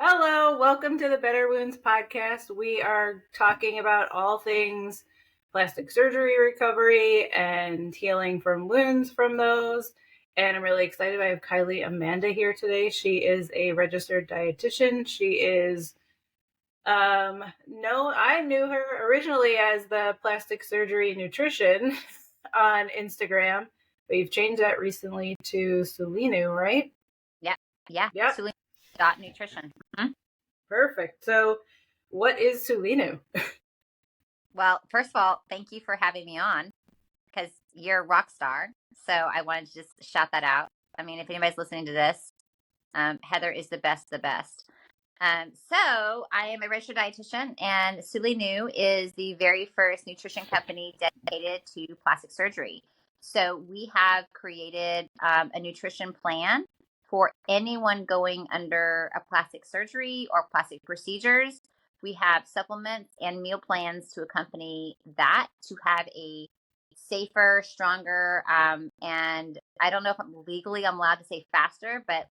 Hello, welcome to the Better Wounds podcast. We are talking about all things plastic surgery recovery and healing from wounds from those. And I'm really excited. I have Kylie Amanda here today. She is a registered dietitian. She is, no, I knew her originally as the Plastic Surgery Nutrition on Instagram, but you've changed that recently to Sulinu, right? Yeah. Yep. Sulinu.nutrition. Mm-hmm. Perfect. So, what is Sulinu? Well, first of all, thank you for having me on because you're a rock star. So I wanted to just shout that out. I mean, if anybody's listening to this, Heather is the best. So I am a registered dietitian, and Sulinu is the very first nutrition company dedicated to plastic surgery. So we have created a nutrition plan for anyone going under a plastic surgery or plastic procedures. We have supplements and meal plans to accompany that to have a safer, stronger, and I don't know if I'm allowed to say faster, but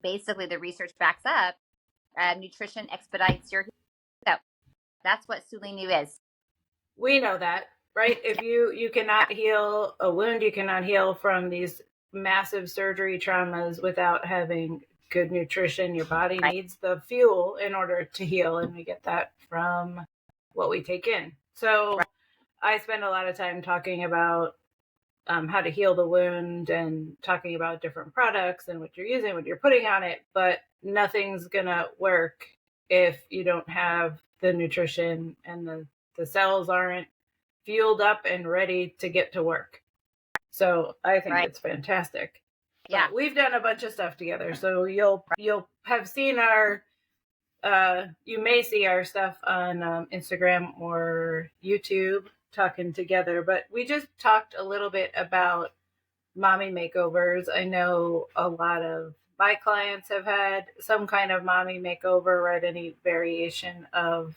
basically the research backs up nutrition expedites your healing. So that's what Sulinu is. We know that, right? If you cannot heal a wound, you cannot heal from these massive surgery traumas without having good nutrition. Your body needs the fuel in order to heal, and we get that from what we take in. So I spend a lot of time talking about how to heal the wound and talking about different products and what you're using, what you're putting on it, but nothing's gonna work if you don't have the nutrition and the cells aren't fueled up and ready to get to work. So I think it's fantastic. Yeah. But we've done a bunch of stuff together. So you'll have seen our you may see our stuff on Instagram or YouTube talking together, but we just talked a little bit about mommy makeovers. I know a lot of my clients have had some kind of mommy makeover, right? Any variation of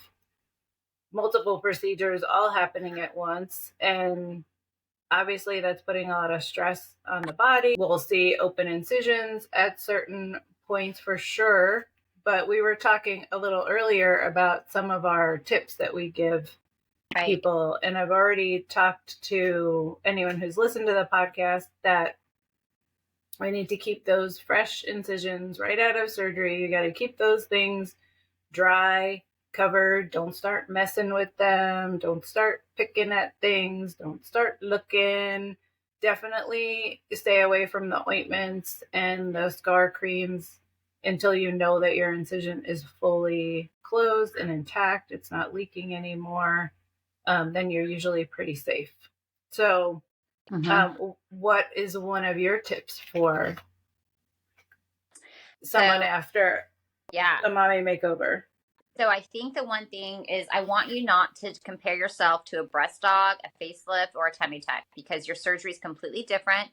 multiple procedures all happening at once. And obviously that's putting a lot of stress on the body. We'll see open incisions at certain points for sure. But we were talking a little earlier about some of our tips that we give people. And I've already talked to anyone who's listened to the podcast that we need to keep those fresh incisions right out of surgery. You got to keep those things dry, covered. Don't start messing with them. Don't start picking at things. Don't start looking. Definitely stay away from the ointments and the scar creams until you know that your incision is fully closed and intact. It's not leaking anymore. Then you're usually pretty safe. So what is one of your tips for someone after a mommy makeover? So I think the one thing is I want you not to compare yourself to a breast dog, a facelift, or a tummy tuck because your surgery is completely different.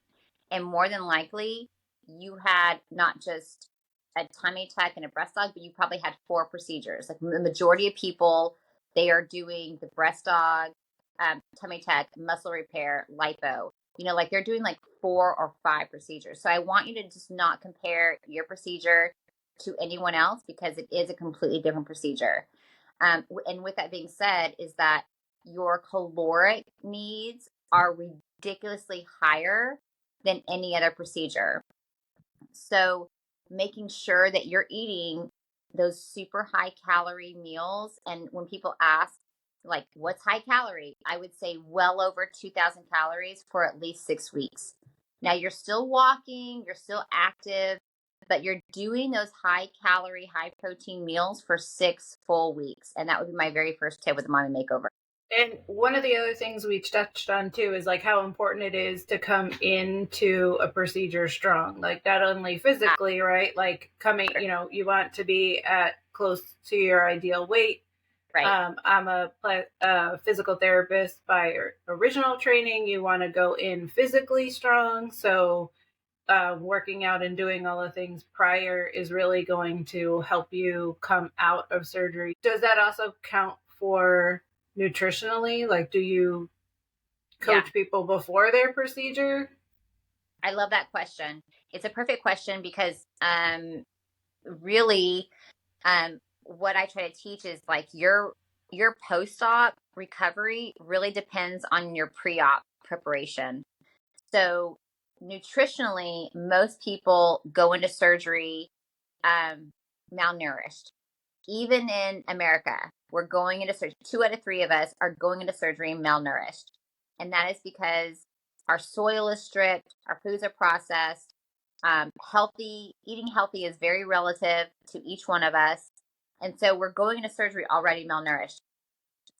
And more than likely, you had not just a tummy tuck and a breast dog, but you probably had 4 procedures. Like the majority of people, they are doing the breast dog, tummy tuck, muscle repair, lipo. Like they're doing like 4 or 5 procedures. So I want you to just not compare your procedure to anyone else because it is a completely different procedure. And with that being said, is that your caloric needs are ridiculously higher than any other procedure. So making sure that you're eating those super high calorie meals. And when people ask, like, what's high calorie? I would say well over 2,000 calories for at least 6 weeks. Now you're still walking, you're still active, but you're doing those high calorie, high protein meals for 6 full weeks. And that would be my very first tip with the mommy makeover. And one of the other things we touched on too is like how important it is to come into a procedure strong, like not only physically, right? Like coming, you want to be at close to your ideal weight. Right. I'm a physical therapist by original training. You want to go in physically strong. So working out and doing all the things prior is really going to help you come out of surgery. Does that also count for nutritionally? Like, do you coach people before their procedure? I love that question. It's a perfect question because really what I try to teach is like your post-op recovery really depends on your pre-op preparation. So nutritionally, most people go into surgery malnourished. Even in America, we're going into surgery. 2 out of 3 of us are going into surgery malnourished. And that is because our soil is stripped, our foods are processed. Eating healthy is very relative to each one of us. And so we're going into surgery already malnourished.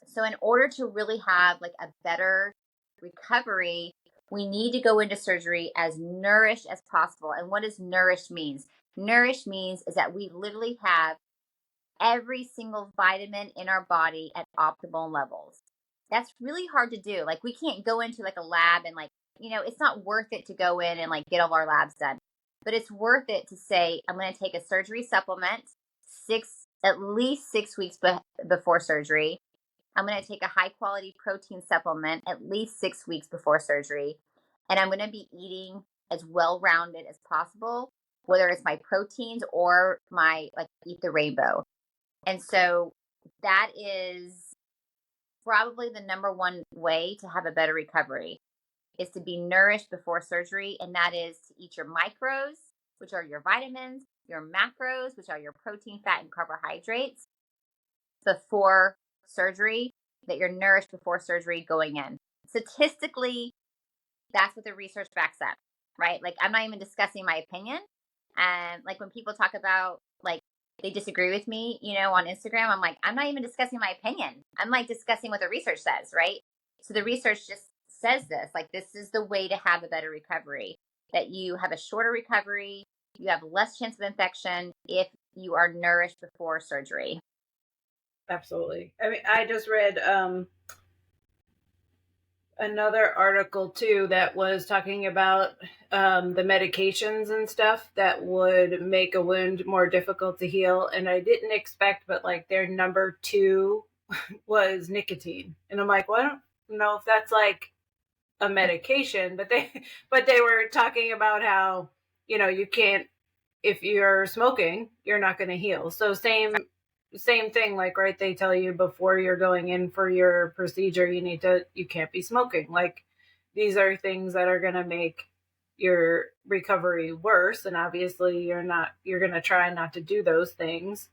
So in order to really have like a better recovery, we need to go into surgery as nourished as possible. And what does nourished means? Nourished means is that we literally have every single vitamin in our body at optimal levels. That's really hard to do. Like we can't go into like a lab and like, it's not worth it to go in and like get all our labs done. But it's worth it to say, I'm going to take a surgery supplement at least 6 weeks before surgery. I'm going to take a high quality protein supplement at least 6 weeks before surgery. And I'm going to be eating as well rounded as possible, whether it's my proteins or my like Eat the Rainbow. And so that is probably the number one way to have a better recovery is to be nourished before surgery. And that is to eat your micros, which are your vitamins, your macros, which are your protein, fat, and carbohydrates before surgery, that you're nourished before surgery going in. Statistically, that's what the research backs up, right? Like I'm not even discussing my opinion. And like when people talk about like they disagree with me, on Instagram, I'm like, I'm not even discussing my opinion. I'm like discussing what the research says, right? So the research just says this, like this is the way to have a better recovery, that you have a shorter recovery, you have less chance of infection if you are nourished before surgery. Absolutely. I mean, I just read another article too that was talking about the medications and stuff that would make a wound more difficult to heal. And I didn't expect, but like their number 2 was nicotine. And I'm like, well, I don't know if that's like a medication, but they were talking about how, you can't, if you're smoking, you're not going to heal. So same thing, like, right, they tell you before you're going in for your procedure, you can't be smoking. Like, these are things that are going to make your recovery worse. And obviously you're going to try not to do those things.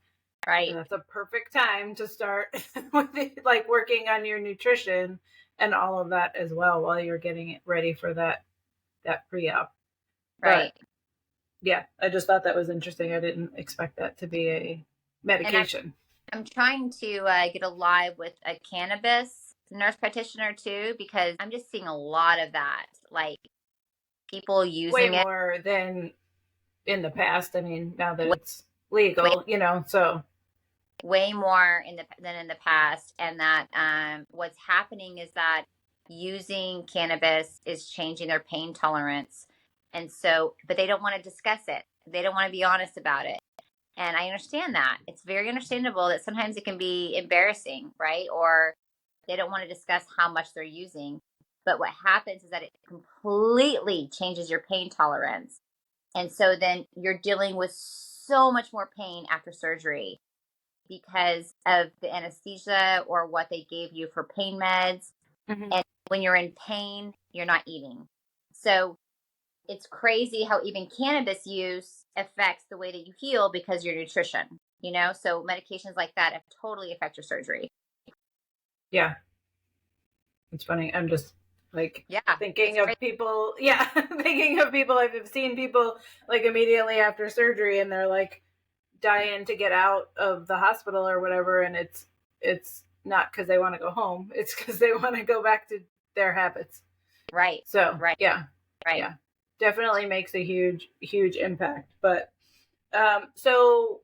Right. And that's a perfect time to start with it, like working on your nutrition and all of that as well, while you're getting it ready for that pre-op. Right. But yeah, I just thought that was interesting. I didn't expect that to be a medication. I'm trying to get a live with a cannabis nurse practitioner too, because I'm just seeing a lot of that, like people using way more than in the past. I mean, now that it's legal, so way more than in the past. And that what's happening is that using cannabis is changing their pain tolerance. And so, but they don't want to discuss it. They don't want to be honest about it. And I understand that. It's very understandable that sometimes it can be embarrassing, right? Or they don't want to discuss how much they're using. But what happens is that it completely changes your pain tolerance. And so then you're dealing with so much more pain after surgery because of the anesthesia or what they gave you for pain meds. Mm-hmm. And when you're in pain, you're not eating. So it's crazy how even cannabis use affects the way that you heal because your nutrition, so medications like that totally affect your surgery. Yeah. It's funny. I'm just like thinking of people. Yeah. Thinking of people. I've seen people like immediately after surgery and they're like dying to get out of the hospital or whatever. And it's not because they want to go home. It's because they want to go back to their habits. Right. So, right. Yeah. Right. Yeah. Definitely makes a huge impact. But so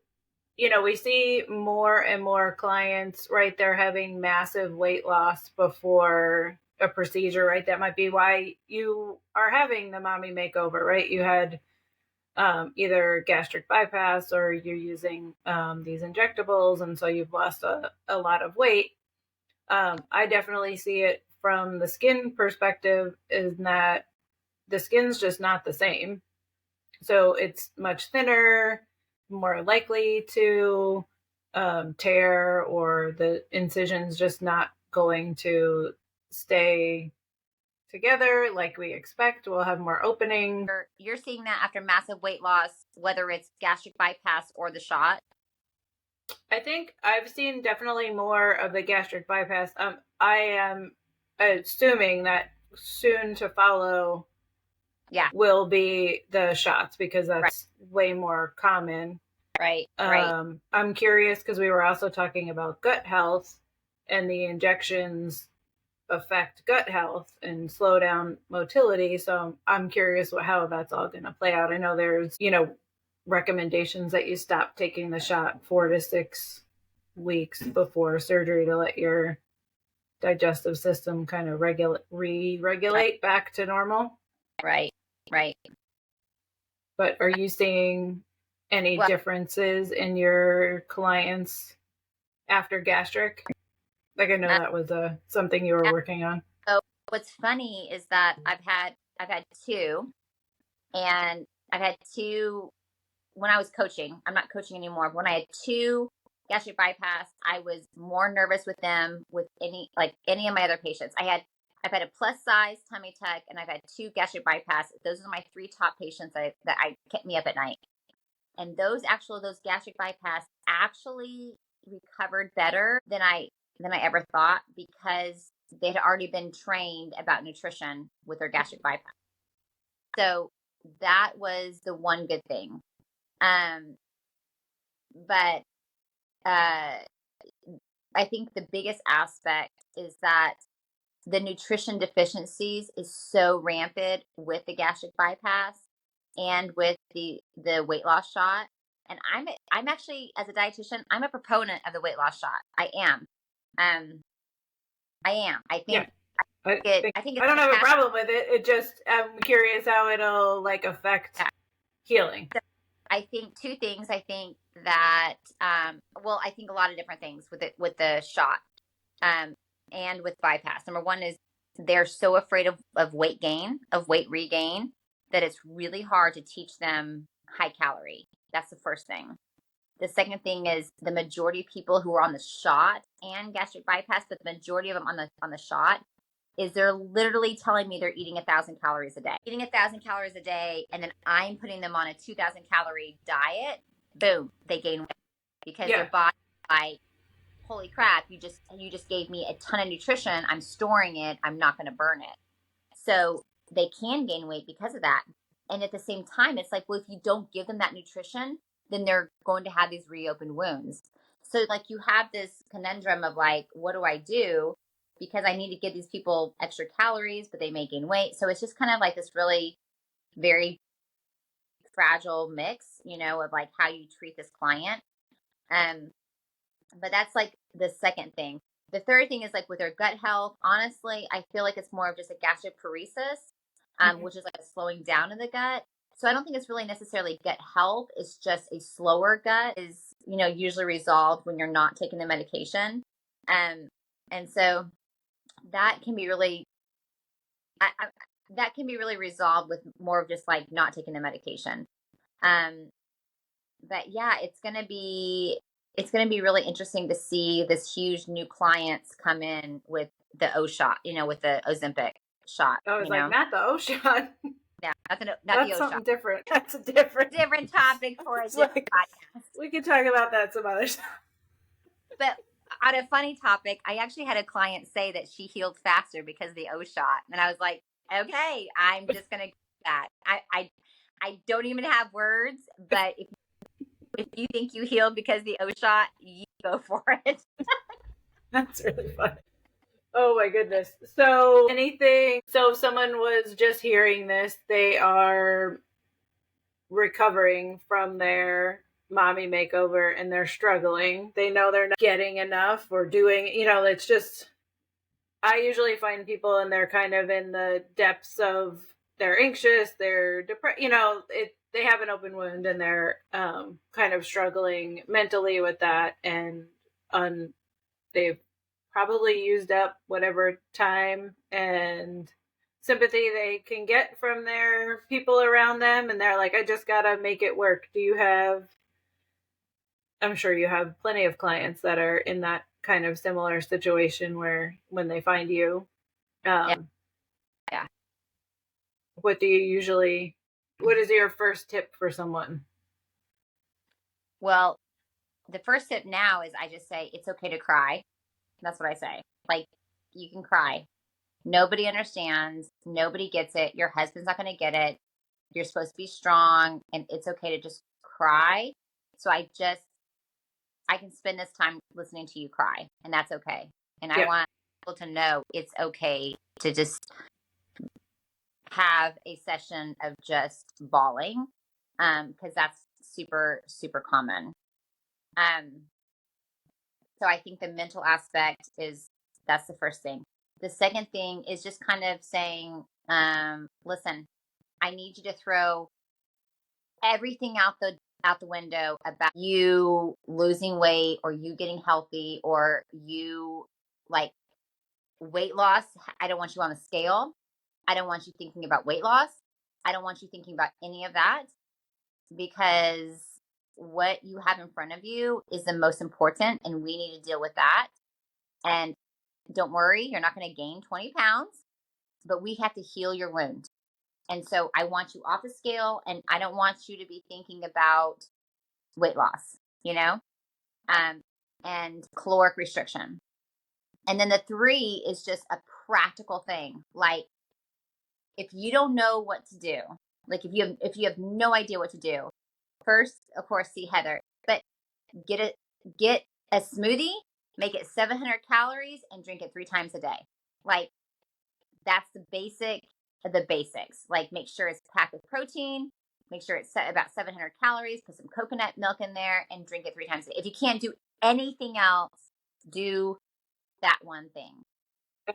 we see more and more clients, right? They're having massive weight loss before a procedure, right? That might be why you are having the mommy makeover, right? You had either gastric bypass or you're using these injectables, and so you've lost a lot of weight. I definitely see it from the skin perspective, is that the skin's just not the same. So it's much thinner, more likely to tear, or the incisions just not going to stay together like we expect. We'll have more opening. You're seeing that after massive weight loss, whether it's gastric bypass or the shot? I think I've seen definitely more of the gastric bypass. I am assuming that soon to follow will be the shots, because that's way more common. Right. I'm curious because we were also talking about gut health, and the injections affect gut health and slow down motility. So I'm curious how that's all going to play out. I know there's, recommendations that you stop taking the shot 4 to 6 weeks before surgery to let your digestive system kind of re-regulate back to normal. Right. But are you seeing any differences in your clients after gastric? Like, I know that was something you were working on. So what's funny is that I've had 2, and I've had 2 when I was coaching. I'm not coaching anymore. When I had 2 gastric bypass, I was more nervous with them with any of my other patients. I've had a plus size tummy tuck, and I've had 2 gastric bypass. Those are my 3 top patients that kept me up at night. And those gastric bypass actually recovered better than I ever thought, because they'd already been trained about nutrition with their gastric bypass. So that was the one good thing. But I think the biggest aspect is that the nutrition deficiencies is so rampant with the gastric bypass and with the weight loss shot. And I'm actually, as a dietitian, I'm a proponent of the weight loss shot. I am. I think. I don't have a problem with it. It just, I'm curious how it'll affect healing. So I think 2 things. I think that, I think a lot of different things with the shot, and with bypass. Number one is they're so afraid of weight gain, of weight regain, that it's really hard to teach them high calorie. That's the first thing. The second thing is the majority of people who are on the shot and gastric bypass, but the majority of them on the shot, is they're literally telling me they're eating 1,000 calories a day. Eating 1,000 calories a day, and then I'm putting them on a 2,000 calorie diet. Boom, they gain weight, because their body, like, holy crap, you just gave me a ton of nutrition. I'm storing it. I'm not going to burn it. So they can gain weight because of that. And at the same time, it's like, well, if you don't give them that nutrition, then they're going to have these reopened wounds. So you have this conundrum of what do I do? Because I need to give these people extra calories, but they may gain weight. So it's just kind of this really very fragile mix, of how you treat this client. But that's the second thing. The third thing is with their gut health. Honestly, I feel like it's more of just a gastroparesis, which is a slowing down of the gut. So I don't think it's really necessarily gut health. It's just a slower gut is, usually resolved when you're not taking the medication. And so that can be really, that can be really resolved with more of just not taking the medication. But yeah, it's going to be really interesting to see this huge new clients come in with the O shot, with the Ozempic shot. I was not the O shot. Yeah, not the That's O something shot. Different. That's a different topic for a different podcast. We can talk about that some other time. But on a funny topic, I actually had a client say that she healed faster because of the O shot, and I was like, okay, I'm just gonna do that. I don't even have words, but if you think you healed because of the O shot, you go for it. That's really funny. Oh my goodness. So if someone was just hearing this, they are recovering from their mommy makeover and they're struggling. They know they're not getting enough or doing, it's just, I usually find people and they're kind of in the depths of, they're anxious, they're depressed, they have an open wound and they're kind of struggling mentally with that, and they've probably used up whatever time and sympathy they can get from their people around them, and they're like, I just gotta make it work. Do you have I'm sure you have plenty of clients that are in that kind of similar situation where when they find you, Yeah. um, Yeah. what do you usually, what is your first tip for someone? Well, the first tip now is I just say it's okay to cry. That's what I say. Like, you can cry. Nobody understands. Nobody gets it. Your husband's not going to get it. You're supposed to be strong, and it's okay to just cry. So I can spend this time listening to you cry, and that's okay. And I Yeah. want people to know it's okay to just have a session of just bawling, because that's super, super common. Um, so I think the mental aspect is that's the first thing. The second thing is just kind of saying, listen, I need you to throw everything out the window about you losing weight or you getting healthy or you like weight loss. I don't want you on the scale. I don't want you thinking about weight loss. I don't want you thinking about any of that, because what you have in front of you is the most important and we need to deal with that. And don't worry, you're not going to gain 20 pounds, but we have to heal your wound. And so I want you off the scale and I don't want you to be thinking about weight loss, you know, and caloric restriction. And then the three is just a practical thing. Like, if you don't know what to do, like if you have no idea what to do, first, of course, see Heather, but get a smoothie, make it 700 calories and drink it 3 times a day. Like, that's the basics. Like, make sure it's packed with protein, make sure it's set about 700 calories, put some coconut milk in there and drink it 3 times a day. If you can't do anything else, do that one thing.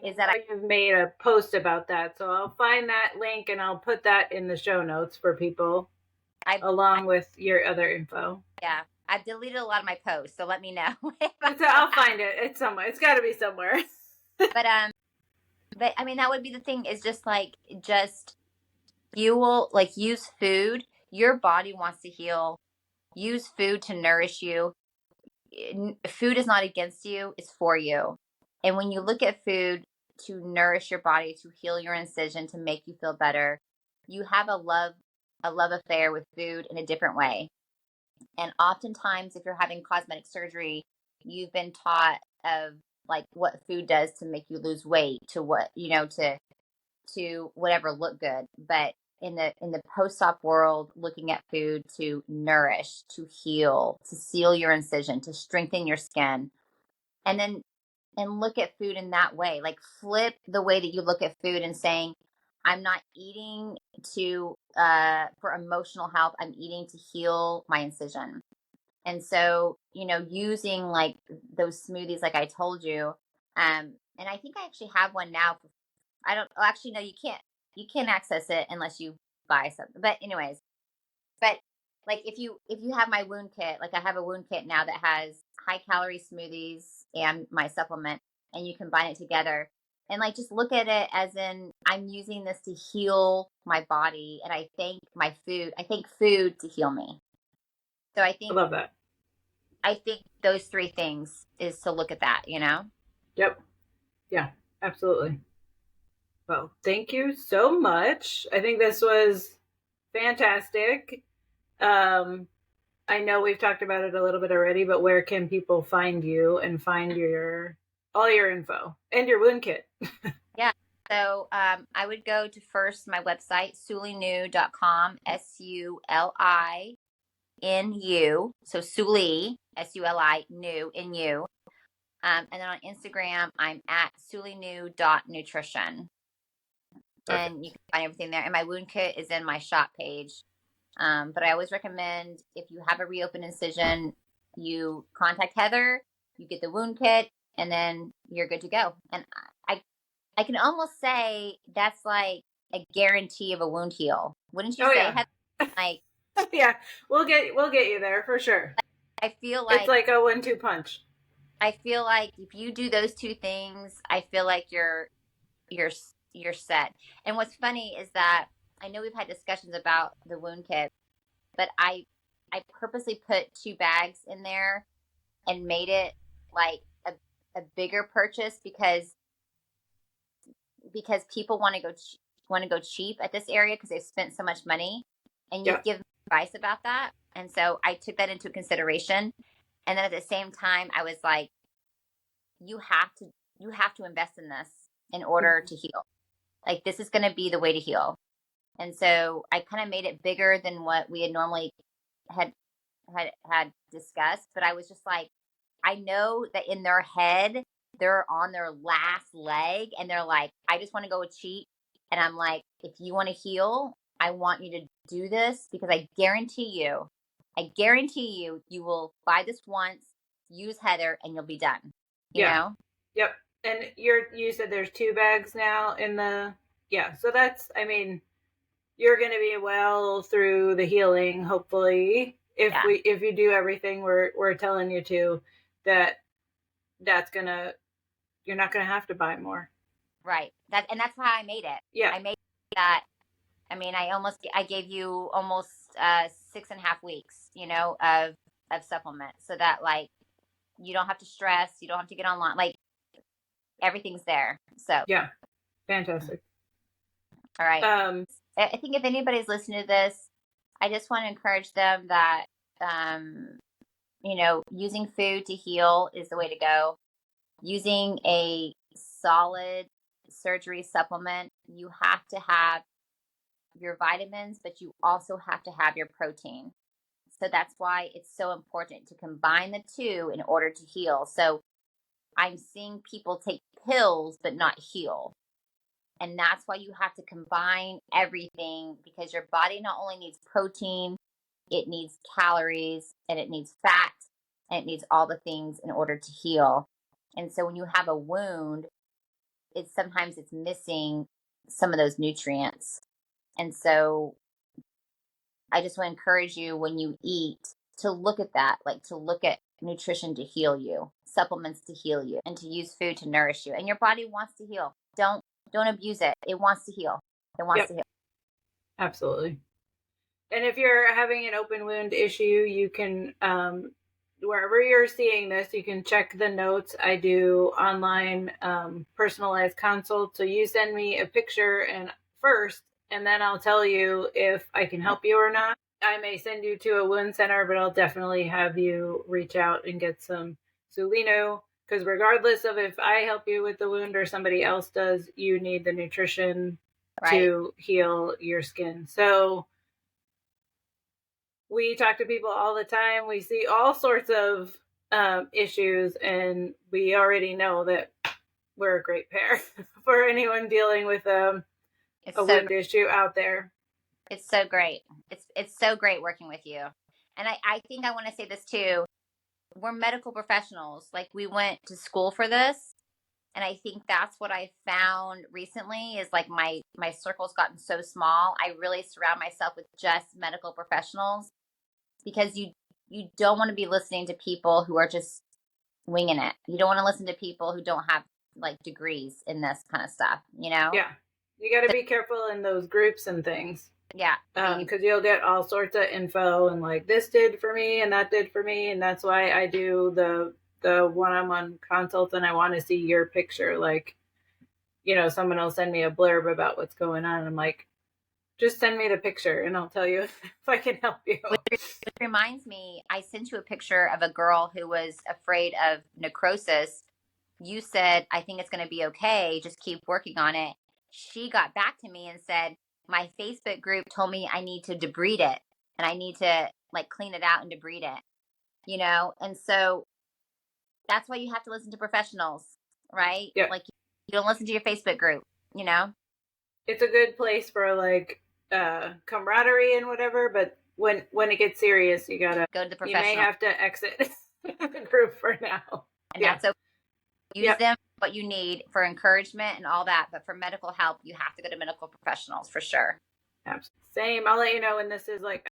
Is that You've made a post about that, so I'll find that link and I'll put that in the show notes for people, along with your other info. Yeah, I've deleted a lot of my posts, so let me know. I'll find it. It's somewhere. It's got to be somewhere. But I mean, that would be the thing, is just fuel, like, use food. Your body wants to heal. Use food to nourish you. Food is not against you, it's for you. And when you look at food to nourish your body, to heal your incision, to make you feel better, you have a love affair with food in a different way. And oftentimes, if you're having cosmetic surgery, you've been taught of like what food does to make you lose weight, to what, to whatever look good. But in the post-op world, looking at food to nourish, to heal, to seal your incision, to strengthen your skin, and then and look at food in that way. Like, flip the way that you look at food and saying, I'm not eating to for emotional health. I'm eating to heal my incision. And so, using like those smoothies, like I told you, and I think I actually have one now. I don't, oh, actually, no, you can't access it unless you buy something. But anyways, but like, if you have my wound kit, like I have a wound kit now that has high calorie smoothies and my supplement, and you combine it together. And like, just look at it as in, I'm using this to heal my body, and I thank food to heal me. So I love that. I think those three things is to look at that, Yep. Yeah, absolutely. Well, thank you so much. I think this was fantastic. Um, I know we've talked about it a little bit already, but where can people find you and find your all your info and your wound kit? Yeah. So I would go to first my website, sulinu.com, SULINU. So Suli, SULI, new, in you. And then on Instagram, I'm at sulinu.nutrition. And you can find everything there. And my wound kit is in my shop page. But I always recommend, if you have a reopened incision, you contact Heather, you get the wound kit, and then you're good to go. And I can almost say that's like a guarantee of a wound heal. Wouldn't you say, yeah. Heather? Like, yeah, we'll get you there for sure. I feel it's like a 1-2 punch. I feel like if you do those two things, I feel like you're set. And what's funny is that I know we've had discussions about the wound kit, but I purposely put 2 bags in there and made it like a bigger purchase because people want to go cheap at this area because they've spent so much money, and you've Yeah. given advice about that. And so I took that into consideration. And then at the same time, I was like, you have to invest in this in order to heal. Like, this is going to be the way to heal. And so I kind of made it bigger than what we had normally had discussed. But I was just like, I know that in their head, they're on their last leg and they're like, I just want to go cheap. And I'm like, if you want to heal, I want you to do this because I guarantee you, you will buy this once, use Heather, and you'll be done. You Yeah. know? Yep. And you said there's 2 bags now in the, yeah. So that's, I mean, you're going to be well through the healing, hopefully, if you do everything we're telling you to, that's gonna, you're not gonna have to buy more. Right. And that's how I made it. Yeah. I made that. I mean, I gave you almost 6.5 weeks, of supplement, so that like you don't have to stress, you don't have to get online, like everything's there. So yeah, fantastic. All right. I think if anybody's listening to this, I just want to encourage them that using food to heal is the way to go. Using a solid surgery supplement, you have to have your vitamins, but you also have to have your protein. So that's why it's so important to combine the two in order to heal. So I'm seeing people take pills but not heal. And that's why you have to combine everything, because your body not only needs protein, it needs calories, and it needs fat, and it needs all the things in order to heal. And so when you have a wound, sometimes it's missing some of those nutrients. And so I just want to encourage you, when you eat, to look at that, like to look at nutrition to heal you, supplements to heal you, and to use food to nourish you. And your body wants to heal. Don't abuse it. It wants to heal. It wants to heal. Absolutely. And if you're having an open wound issue, you can, wherever you're seeing this, you can check the notes. I do online personalized consults. So you send me a picture first, and then I'll tell you if I can help you or not. I may send you to a wound center, but I'll definitely have you reach out and get some Sulinu, because regardless of if I help you with the wound or somebody else does, you need the nutrition to heal your skin. So we talk to people all the time. We see all sorts of issues, and we already know that we're a great pair for anyone dealing with a wound issue out there. It's so great. It's so great working with you. And I think I want to say this too. We're medical professionals. Like, we went to school for this. And I think that's what I found recently is like my circle's gotten so small. I really surround myself with just medical professionals, because you don't want to be listening to people who are just winging it. You don't want to listen to people who don't have like degrees in this kind of stuff, Yeah. You got to be careful in those groups and things. Yeah. Because you'll get all sorts of info and like, this did for me and that did for me. And that's why I do the one-on-one consults, and I want to see your picture. Like, someone will send me a blurb about what's going on. I'm like, just send me the picture and I'll tell you if I can help you. Which reminds me, I sent you a picture of a girl who was afraid of necrosis. You said, I think it's going to be okay. Just keep working on it. She got back to me and said, my Facebook group told me I need to debride it, and I need to like clean it out and debride it, And so that's why you have to listen to professionals, right? Yeah. Like, you don't listen to your Facebook group, It's a good place for like camaraderie and whatever, but when it gets serious, you gotta go to the professional. You may have to exit the group for now. And that's okay. Use them what you need for encouragement and all that, but for medical help, you have to go to medical professionals for sure. Same. I'll let you know when this is like